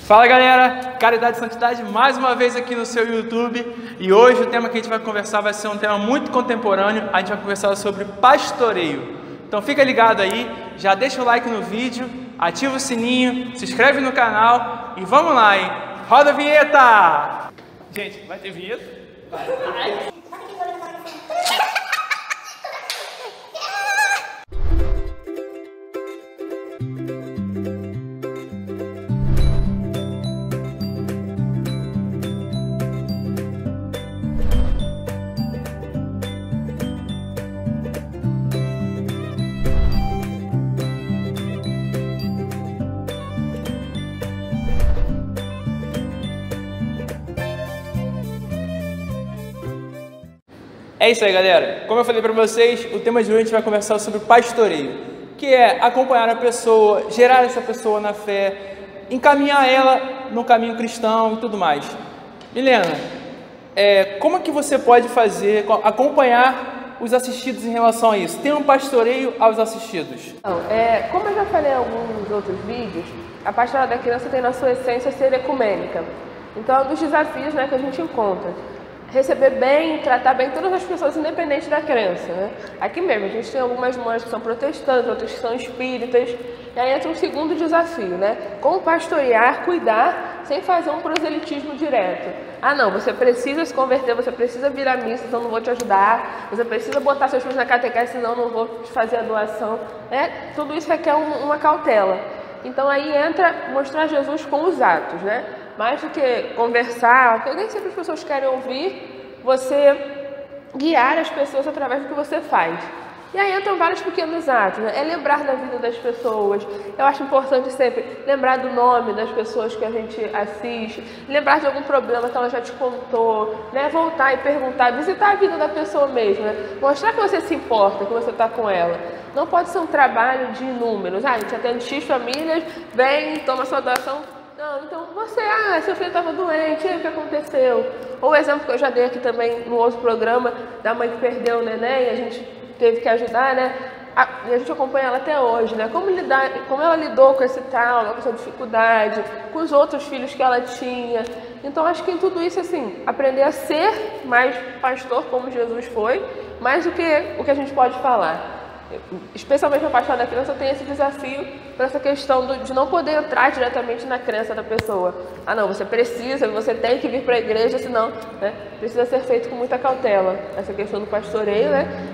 Fala galera, Caridade e Santidade mais uma vez aqui no seu YouTube. E hoje o tema que a gente vai conversar vai ser um tema muito contemporâneo. A gente vai conversar sobre pastoreio. Então fica ligado aí, já deixa o like no vídeo, ativa o sininho, se inscreve no canal e vamos lá, hein? Roda a vinheta! Gente, vai ter vinheta? Vai. É isso aí, galera. Como eu falei para vocês, o tema de hoje a gente vai conversar sobre pastoreio, que é acompanhar a pessoa, gerar essa pessoa na fé, encaminhar ela no caminho cristão e tudo mais. Milena, como que você pode fazer, acompanhar os assistidos em relação a isso? Tem um pastoreio aos assistidos? Então, como eu já falei em alguns outros vídeos, a pastoral da criança tem na sua essência ser ecumênica. Então é um dos desafios, que a gente encontra. Receber bem, tratar bem todas as pessoas, independente da crença, Aqui mesmo, a gente tem algumas mães que são protestantes, outras que são espíritas, e aí entra um segundo desafio, Como pastorear, cuidar, sem fazer um proselitismo direto. Ah não, você precisa se converter, você precisa vir à missa, senão não vou te ajudar, você precisa botar seus filhos na catequese, senão não vou te fazer a doação, Tudo isso requer uma cautela. Então aí entra mostrar Jesus com os atos, Mais do que conversar, porque nem sempre as pessoas querem ouvir, você guiar as pessoas através do que você faz. E aí entram vários pequenos atos, É lembrar da vida das pessoas. Eu acho importante sempre lembrar do nome das pessoas que a gente assiste, lembrar de algum problema que ela já te contou, Voltar e perguntar, visitar a vida da pessoa mesmo, Mostrar que você se importa, que você está com ela. Não pode ser um trabalho de números. A gente atende X famílias, vem, toma sua doação. Não, então você, seu filho estava doente, e aí o que aconteceu? Ou o exemplo que eu já dei aqui também no outro programa, da mãe que perdeu o neném e a gente teve que ajudar, E a gente acompanha ela até hoje, Como ela lidou com esse trauma, com essa dificuldade, com os outros filhos que ela tinha. Então acho que em tudo isso, aprender a ser mais pastor como Jesus foi, mais do que o que a gente pode falar. Especialmente a pastoral da criança tem esse desafio para essa questão de não poder entrar diretamente na crença da pessoa. Ah não, você precisa, você tem que vir para a igreja, senão precisa ser feito com muita cautela. Essa questão do pastoreio,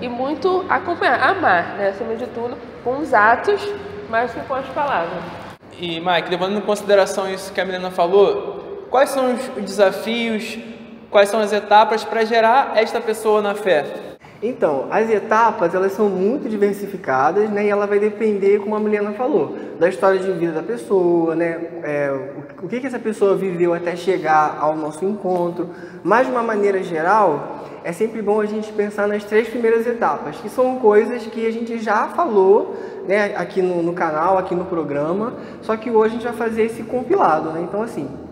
E muito acompanhar, amar, acima de tudo, com os atos, mais do que com as palavras. E Mike, levando em consideração isso que a Milena falou, quais são os desafios, quais são as etapas para gerar esta pessoa na fé? Então, as etapas, elas são muito diversificadas, E ela vai depender, como a Milena falou, da história de vida da pessoa, O que essa pessoa viveu até chegar ao nosso encontro. Mas, de uma maneira geral, é sempre bom a gente pensar nas 3 primeiras etapas, que são coisas que a gente já falou, aqui no canal, aqui no programa, só que hoje a gente vai fazer esse compilado, Então,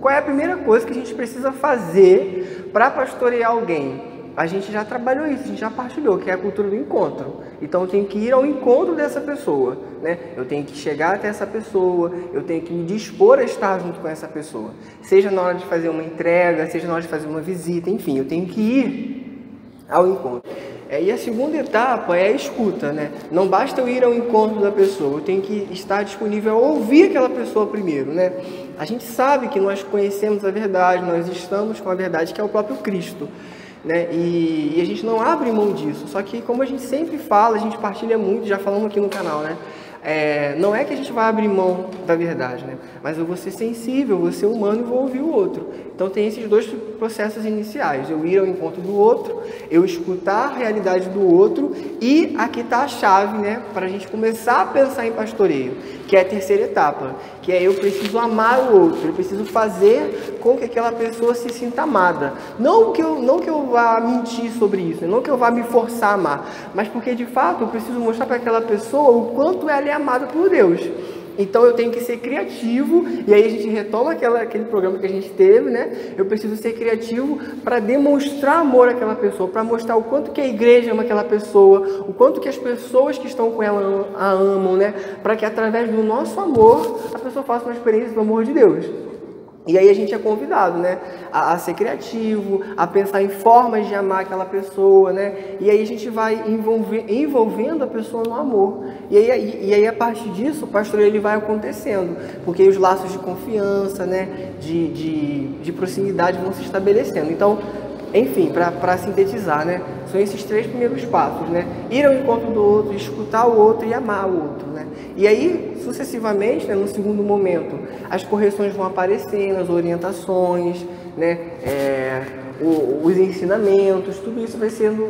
qual é a primeira coisa que a gente precisa fazer para pastorear alguém? A gente já trabalhou isso, a gente já partilhou, que é a cultura do encontro. Então eu tenho que ir ao encontro dessa pessoa, Eu tenho que chegar até essa pessoa, eu tenho que me dispor a estar junto com essa pessoa. Seja na hora de fazer uma entrega, seja na hora de fazer uma visita, enfim, eu tenho que ir ao encontro. E a segunda etapa é a escuta, Não basta eu ir ao encontro da pessoa, eu tenho que estar disponível a ouvir aquela pessoa primeiro, A gente sabe que nós conhecemos a verdade, nós estamos com a verdade, que é o próprio Cristo. E a gente não abre mão disso, só que como a gente sempre fala, a gente partilha muito, já falamos aqui no canal, não é que a gente vai abrir mão da verdade, mas eu vou ser sensível, vou ser humano e vou ouvir o outro. Então tem esses 2 processos iniciais, eu ir ao encontro do outro, eu escutar a realidade do outro e aqui está a chave, para a gente começar a pensar em pastoreio, que é a terceira etapa, que é eu preciso amar o outro, eu preciso fazer com que aquela pessoa se sinta amada. Não que eu vá mentir sobre isso, não que eu vá me forçar a amar, mas porque de fato eu preciso mostrar para aquela pessoa o quanto ela é amada por Deus. Então eu tenho que ser criativo, e aí a gente retoma aquele programa que a gente teve, Eu preciso ser criativo para demonstrar amor àquela pessoa, para mostrar o quanto que a igreja ama aquela pessoa, o quanto que as pessoas que estão com ela a amam, Para que através do nosso amor a pessoa faça uma experiência do amor de Deus. E aí a gente é convidado, né, a ser criativo, a pensar em formas de amar aquela pessoa, né, e aí a gente vai envolvendo a pessoa no amor. E aí a partir disso o pastoreio ele vai acontecendo, porque aí os laços de confiança, né, de proximidade vão se estabelecendo. Então, enfim, para sintetizar, né, são esses 3 primeiros passos, né, ir ao encontro do outro, escutar o outro e amar o outro, né. E aí, sucessivamente, né, no segundo momento, as correções vão aparecendo, as orientações, né, os ensinamentos, tudo isso vai sendo,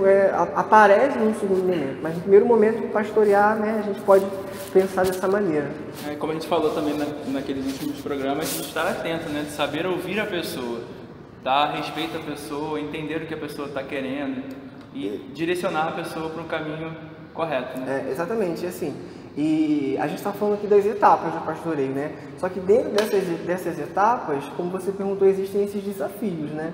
aparece no segundo momento. Mas no primeiro momento, pastorear, né, a gente pode pensar dessa maneira. Como a gente falou também naqueles últimos programas, de estar atento, né, de saber ouvir a pessoa, dar respeito à pessoa, entender o que a pessoa está querendo e direcionar a pessoa para um caminho correto, né? Exatamente, assim. E a gente está falando aqui das etapas do pastoreio, né? Só que dentro dessas etapas, como você perguntou, existem esses desafios, né?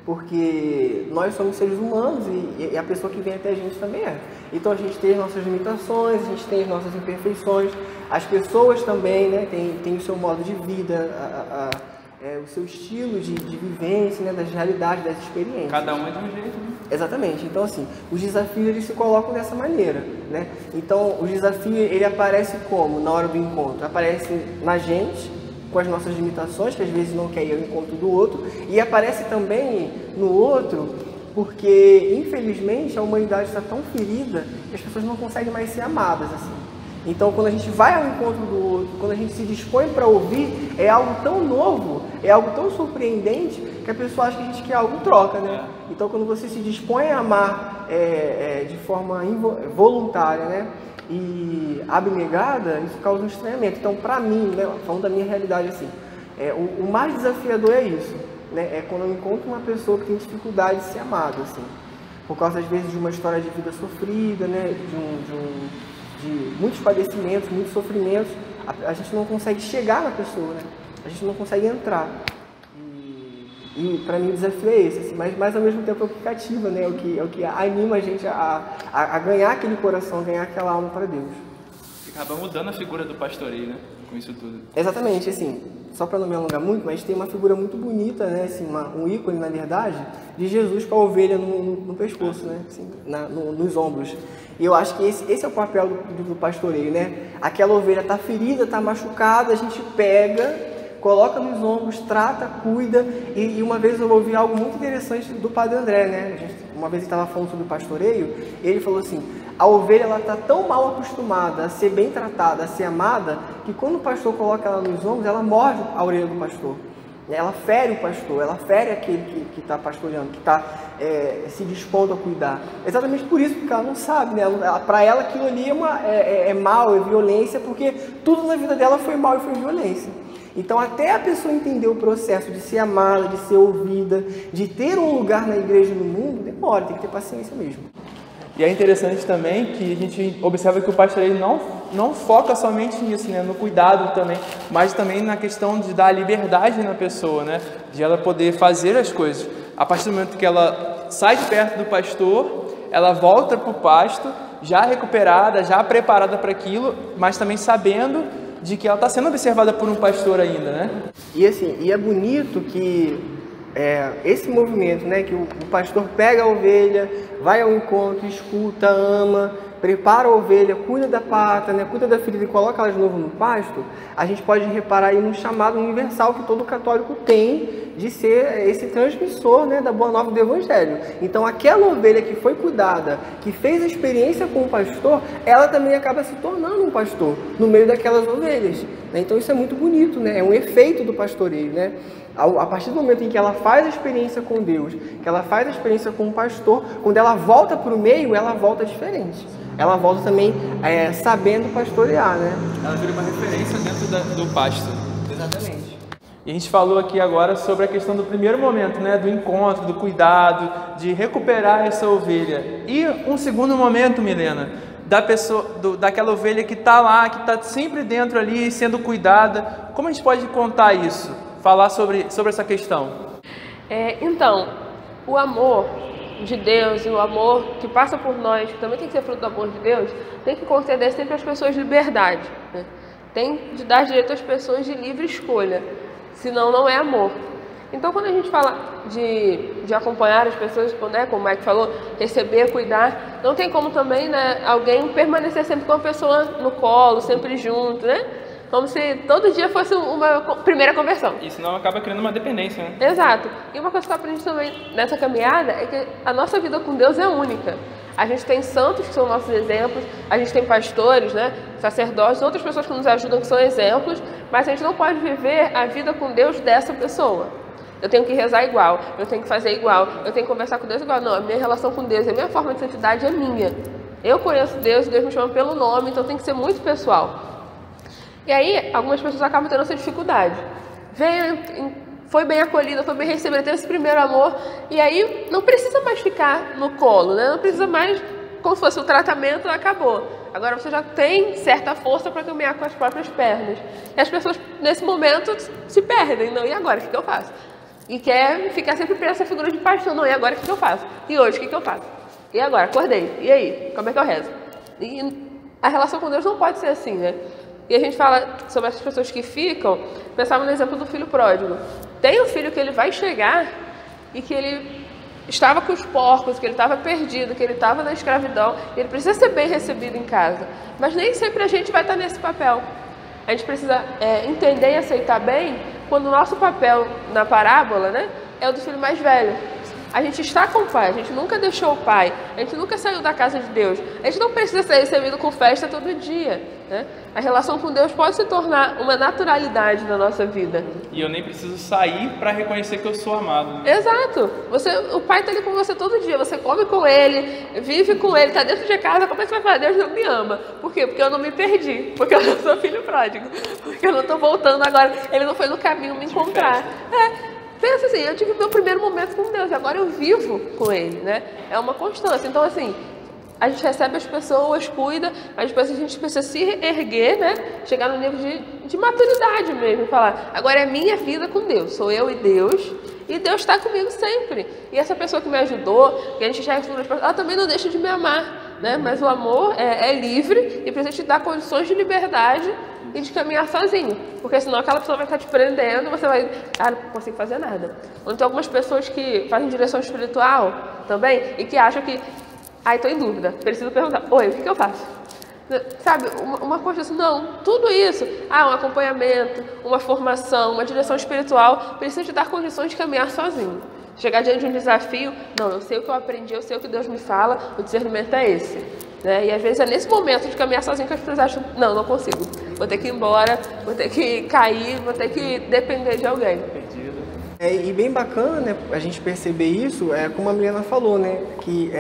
Porque nós somos seres humanos e a pessoa que vem até a gente também é. Então a gente tem as nossas limitações, a gente tem as nossas imperfeições, as pessoas também, né, tem o seu modo de vida, o seu estilo de vivência, né, das realidades, das experiências. Cada um é de um jeito, né? Exatamente. Então, assim, os desafios eles se colocam dessa maneira, né? Então, o desafio ele aparece como na hora do encontro? Aparece na gente, com as nossas limitações, que às vezes não quer ir ao encontro do outro, e aparece também no outro, porque, infelizmente, a humanidade está tão ferida que as pessoas não conseguem mais ser amadas, assim. Então, quando a gente vai ao encontro do outro, quando a gente se dispõe para ouvir, é algo tão novo, é algo tão surpreendente, que a pessoa acha que a gente quer algo em troca, né? Então, quando você se dispõe a amar de forma voluntária, né, e abnegada, isso causa um estranhamento. Então, para mim, né, falando da minha realidade, assim, o mais desafiador é isso, né? É quando eu encontro uma pessoa que tem dificuldade de ser amada, assim, por causa, às vezes, de uma história de vida sofrida, né, de muitos padecimentos, muitos sofrimentos, a gente não consegue chegar na pessoa, né? A gente não consegue entrar. E para mim o desafio é esse, assim, mas ao mesmo tempo é o que cativa, né? É o que anima a gente a ganhar aquele coração, a ganhar aquela alma para Deus. E acaba mudando a figura do pastoreio, né? Com isso tudo. Exatamente, assim, só para não me alongar muito, mas tem uma figura muito bonita, né? Assim, um ícone, na verdade, de Jesus com a ovelha no pescoço, né? Assim, nos ombros. E eu acho que esse é o papel do pastoreio, né? Aquela ovelha está ferida, está machucada, a gente pega, coloca nos ombros, trata, cuida. E uma vez eu ouvi algo muito interessante do Padre André, né? Uma vez ele estava falando sobre o pastoreio, ele falou assim: a ovelha ela está tão mal acostumada a ser bem tratada, a ser amada, que quando o pastor coloca ela nos ombros, ela morde a orelha do pastor. Ela fere o pastor, ela fere aquele que está pastoreando, que está se dispondo a cuidar. Exatamente por isso, porque ela não sabe, né? Para ela aquilo ali é mal, é violência, porque tudo na vida dela foi mal e foi violência. Então, até a pessoa entender o processo de ser amada, de ser ouvida, de ter um lugar na igreja e no mundo, demora, tem que ter paciência mesmo. E é interessante também que a gente observa que o pastoreio não foca somente nisso, né, no cuidado também, mas também na questão de dar liberdade na pessoa, né, de ela poder fazer as coisas. A partir do momento que ela sai de perto do pastor, ela volta para o pasto, já recuperada, já preparada para aquilo, mas também sabendo de que ela está sendo observada por um pastor ainda, né? E assim, e é bonito que esse movimento, né, que o pastor pega a ovelha, vai ao encontro, escuta, ama, prepara a ovelha, cuida da pata, né, cuida da ferida e coloca ela de novo no pasto, a gente pode reparar aí num chamado universal que todo católico tem de ser esse transmissor, né, da boa nova do Evangelho. Então aquela ovelha que foi cuidada, que fez a experiência com o pastor, ela também acaba se tornando um pastor no meio daquelas ovelhas, né? Então isso é muito bonito, né? É um efeito do pastoreio, né? A partir do momento em que ela faz a experiência com Deus, que ela faz a experiência com o pastor, quando ela volta para o meio, ela volta diferente. Ela volta também sabendo pastorear, né? Ela vira uma referência dentro do pasto. Exatamente. E a gente falou aqui agora sobre a questão do primeiro momento, né? Do encontro, do cuidado, de recuperar essa ovelha. E um segundo momento, Milena, daquela ovelha que está lá, que está sempre dentro ali, sendo cuidada. Como a gente pode contar isso? Falar sobre essa questão? Então, o amor de Deus e o amor que passa por nós, que também tem que ser fruto do amor de Deus, tem que conceder sempre às pessoas liberdade, né? Tem de dar direito às pessoas de livre escolha. senão não é amor. Então, quando a gente fala de acompanhar as pessoas, né, como o Mike falou, receber, cuidar, não tem como também, né, alguém permanecer sempre com a pessoa no colo, sempre junto, né? Como se todo dia fosse uma primeira conversão. E senão acaba criando uma dependência, né? Exato. E uma coisa que eu aprendi também nessa caminhada é que a nossa vida com Deus é única. A gente tem santos que são nossos exemplos, a gente tem pastores, né, sacerdotes, outras pessoas que nos ajudam que são exemplos, mas a gente não pode viver a vida com Deus dessa pessoa. Eu tenho que rezar igual, eu tenho que fazer igual, eu tenho que conversar com Deus igual. Não, a minha relação com Deus, a minha forma de santidade é minha. Eu conheço Deus, Deus me chama pelo nome, então tem que ser muito pessoal. E aí, algumas pessoas acabam tendo essa dificuldade. Foi bem acolhida, foi bem recebida, teve esse primeiro amor, e aí não precisa mais ficar no colo, né? Não precisa mais, como se fosse o tratamento, acabou. Agora você já tem certa força para caminhar com as próprias pernas. E as pessoas, nesse momento, se perdem. Não, e agora? O que eu faço? E quer ficar sempre presa essa figura de pastor. Não, e agora o que eu faço? E hoje, o que eu faço? E agora? Acordei. E aí? Como é que eu rezo? E a relação com Deus não pode ser assim, né? E a gente fala sobre essas pessoas que ficam, pensava no exemplo do filho pródigo. Tem um filho que ele vai chegar e que ele estava com os porcos, que ele estava perdido, que ele estava na escravidão, e ele precisa ser bem recebido em casa. Mas nem sempre a gente vai estar nesse papel. A gente precisa entender e aceitar bem quando o nosso papel na parábola, né, é o do filho mais velho. A gente está com o pai, a gente nunca deixou o pai, a gente nunca saiu da casa de Deus. A gente não precisa ser recebido com festa todo dia, né? A relação com Deus pode se tornar uma naturalidade na nossa vida. E eu nem preciso sair para reconhecer que eu sou amado. Exato. O pai está ali com você todo dia, você come com ele, vive com ele, está dentro de casa, como é que você vai falar? Deus não me ama. Por quê? Porque eu não me perdi, porque eu não sou filho pródigo, porque eu não estou voltando agora, ele não foi no caminho me encontrar. Pensa assim, eu tive meu primeiro momento com Deus, agora eu vivo com Ele, né? É uma constância. Então, assim, a gente recebe as pessoas, cuida, mas depois a gente precisa se erguer, né? Chegar no nível de maturidade mesmo, falar, agora é minha vida com Deus, sou eu e Deus está comigo sempre. E essa pessoa que me ajudou, que a gente já ela também não deixa de me amar, né? Mas o amor é livre e precisa te dar condições de liberdade e de caminhar sozinho, porque senão aquela pessoa vai estar te prendendo, você vai, não consigo fazer nada. Ou tem algumas pessoas que fazem direção espiritual também e que acham que, estou em dúvida, preciso perguntar, oi, o que eu faço? Sabe, uma coisa assim, não, tudo isso, um acompanhamento, uma formação, uma direção espiritual, precisa te dar condições de caminhar sozinho. Chegar diante de um desafio, não, eu sei o que eu aprendi, eu sei o que Deus me fala, o discernimento é esse. Né? E às vezes é nesse momento de caminhar sozinho que as pessoas acham, não consigo, vou ter que ir embora, vou ter que cair, vou ter que depender de alguém. E bem bacana, né, a gente perceber isso, como a Milena falou, né, que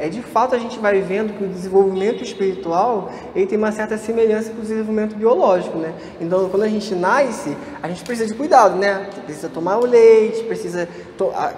de fato a gente vai vendo que o desenvolvimento espiritual ele tem uma certa semelhança com o desenvolvimento biológico, né? Então, quando a gente nasce, a gente precisa de cuidado, né? Precisa tomar o leite, precisa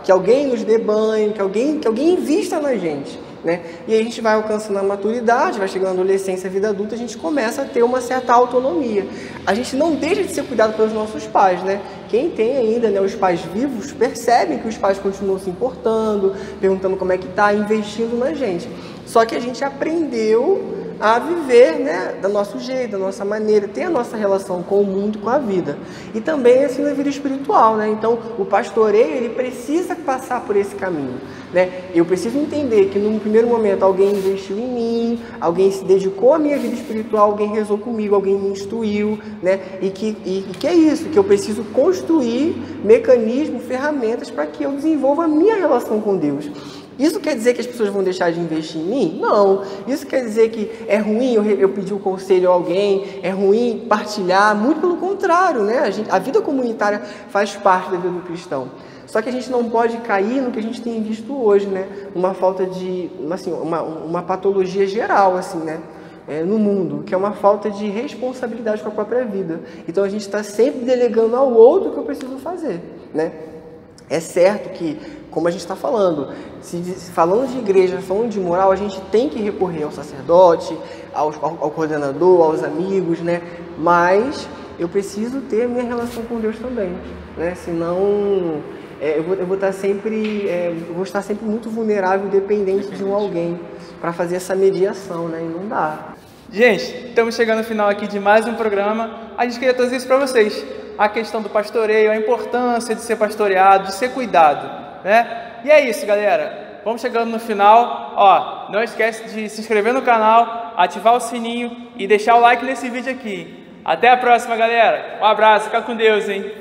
que alguém nos dê banho, que alguém invista na gente, né? E aí a gente vai alcançando a maturidade, vai chegando na adolescência, vida adulta, a gente começa a ter uma certa autonomia. A gente não deixa de ser cuidado pelos nossos pais, né? Quem tem ainda, né, os pais vivos, percebem que os pais continuam se importando, perguntando como é que tá, investindo na gente. Só que a gente aprendeu a viver, né, do nosso jeito, da nossa maneira, ter a nossa relação com o mundo, com a vida. E também assim na vida espiritual, né? Então, o pastoreio, ele precisa passar por esse caminho, né? Eu preciso entender que num primeiro momento alguém investiu em mim, alguém se dedicou à minha vida espiritual, alguém rezou comigo, alguém me instruiu, né? E que é isso, que eu preciso construir mecanismos, ferramentas para que eu desenvolva a minha relação com Deus. Isso quer dizer que as pessoas vão deixar de investir em mim? Não. Isso quer dizer que é ruim eu pedir um conselho a alguém, é ruim partilhar? Muito pelo contrário, né? A vida comunitária faz parte da vida do cristão. Só que a gente não pode cair no que a gente tem visto hoje, né? Uma falta de, assim, uma patologia geral, assim, né? No mundo, que é uma falta de responsabilidade com a própria vida. Então a gente está sempre delegando ao outro o que eu preciso fazer, né? É certo que, como a gente está falando, falando de igreja, falando de moral, a gente tem que recorrer ao sacerdote, ao coordenador, aos amigos, né? Mas eu preciso ter minha relação com Deus também, né? Senão eu vou estar sempre muito vulnerável e dependente de alguém para fazer essa mediação, né? E não dá. Gente, estamos chegando ao final aqui de mais um programa. A gente queria trazer isso para vocês. a questão do pastoreio, a importância de ser pastoreado, de ser cuidado, né? E é isso, galera. Vamos chegando no final. Ó, não esquece de se inscrever no canal, ativar o sininho e deixar o like nesse vídeo aqui. Até a próxima, galera. Um abraço, fica com Deus, hein?